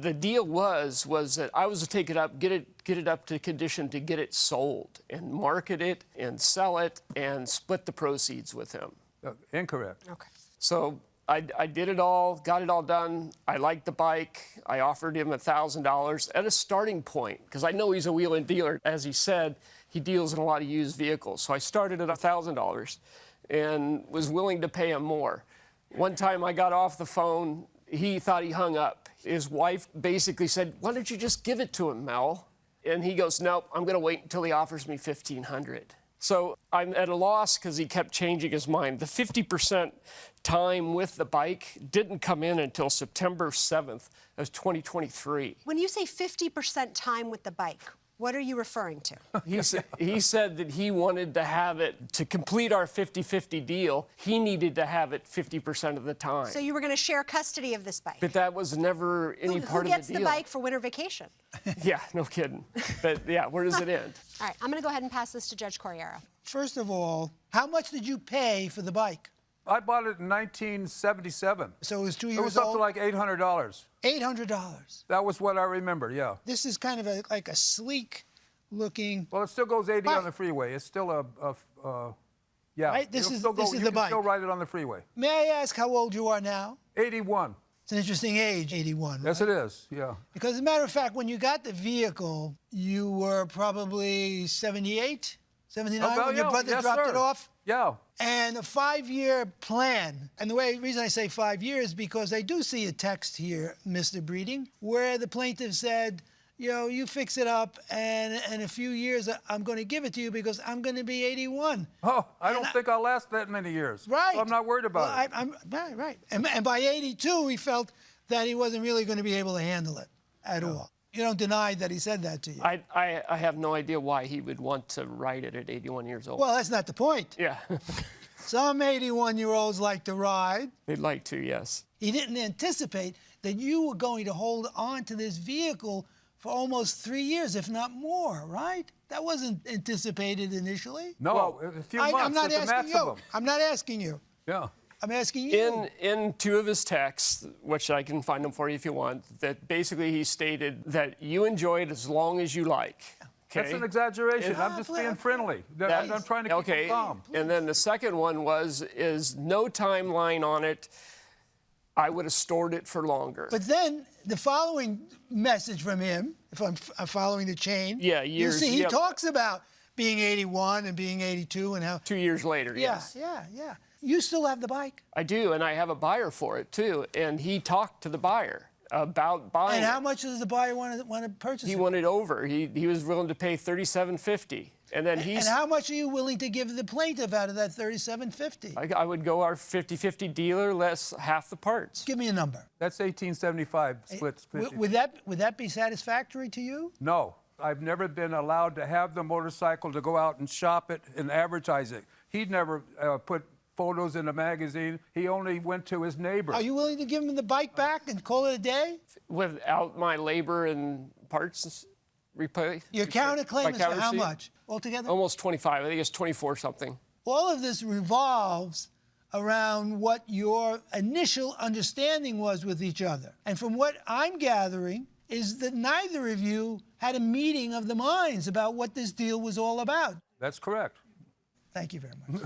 the deal was that I was to take it up, get it up to condition to get it sold and market it and sell it and split the proceeds with him. Incorrect. Okay. So I did it all, got it all done. I liked the bike. I offered him $1,000 at a starting point because I know he's a wheeling dealer. As he said, he deals in a lot of used vehicles. So I started at $1,000 and was willing to pay him more. One time I got off the phone, he thought he hung up. His wife basically said, "Why don't you just give it to him, Mel?" And he goes, "Nope, I'm going to wait until he offers me $1,500. So I'm at a loss because he kept changing his mind. The 50% time with the bike didn't come in until September 7th of 2023. When you say 50% time with the bike, what are you referring to? He said that he wanted to have it, to complete our 50-50 deal, he needed to have it 50% of the time. So you were going to share custody of this bike? But that was never any part of the deal. Who gets the bike for winter vacation? Yeah, no kidding. But yeah, where does it end? All right, I'm going to go ahead and pass this to Judge Corriero. First of all, how much did you pay for the bike? I bought it in 1977. So it was 2 years old? It was up to like $800. $800. That was what I remember, yeah. This is kind of like a sleek looking... Well, it still goes 80 bike. on the freeway. It's still yeah. Right? This is you the can bike. still ride it on the freeway. May I ask how old you are now? 81. It's an interesting age, 81, right? Yes, it is, yeah. Because as a matter of fact, when you got the vehicle, you were probably 78, 79 when your brother dropped it off? Yeah. And a 5-year plan. And the reason I say 5 years, because I do see a text here, Mr. Breeding, where the plaintiff said, you know, you fix it up, and in a few years, I'm going to give it to you because I'm going to be 81. Oh, I don't think I'll last that many years. Right. So I'm not worried about it. Right. And by 82, he felt that he wasn't really going to be able to handle it at all. You don't deny that he said that to you. I have no idea why he would want to ride it at 81 years old. Well, that's not the point. Yeah. Some 81-year-olds like to ride. They'd like to, yes. He didn't anticipate that you were going to hold on to this vehicle for almost 3 years, if not more, right? That wasn't anticipated initially. No, well, a few months I'm not at the asking maximum. you. I'm not asking you. Yeah. I'm asking you. In two of his texts, which I can find them for you if you want, that basically he stated that you enjoy it as long as you like. Okay? That's an exaggeration. I'm just being friendly. I'm trying to keep it calm. And then the second one is no timeline on it. I would have stored it for longer. But then the following message from him, if I'm following the chain, yeah, years. You see, he talks about being 81 and being 82 and how... 2 years later, yeah, yes. Yeah. You still have the bike? I do, and I have a buyer for it, too. And he talked to the buyer about buying it. And how much does the buyer want to purchase it? He wanted over. He was willing to pay $37.50. And then And how much are you willing to give the plaintiff out of that $37.50? I would go our 50-50 dealer, less half the parts. Give me a number. That's $18.75 split 50. Would that be satisfactory to you? No. I've never been allowed to have the motorcycle to go out and shop it and advertise it. He'd never put photos in a magazine. He only went to his neighbor. Are you willing to give him the bike back and call it a day? Without my labor and parts repay? Your counterclaim is for how much altogether? Almost 25. I think it's 24 something. All of this revolves around what your initial understanding was with each other. And from what I'm gathering is that neither of you had a meeting of the minds about what this deal was all about. That's correct. Thank you very much.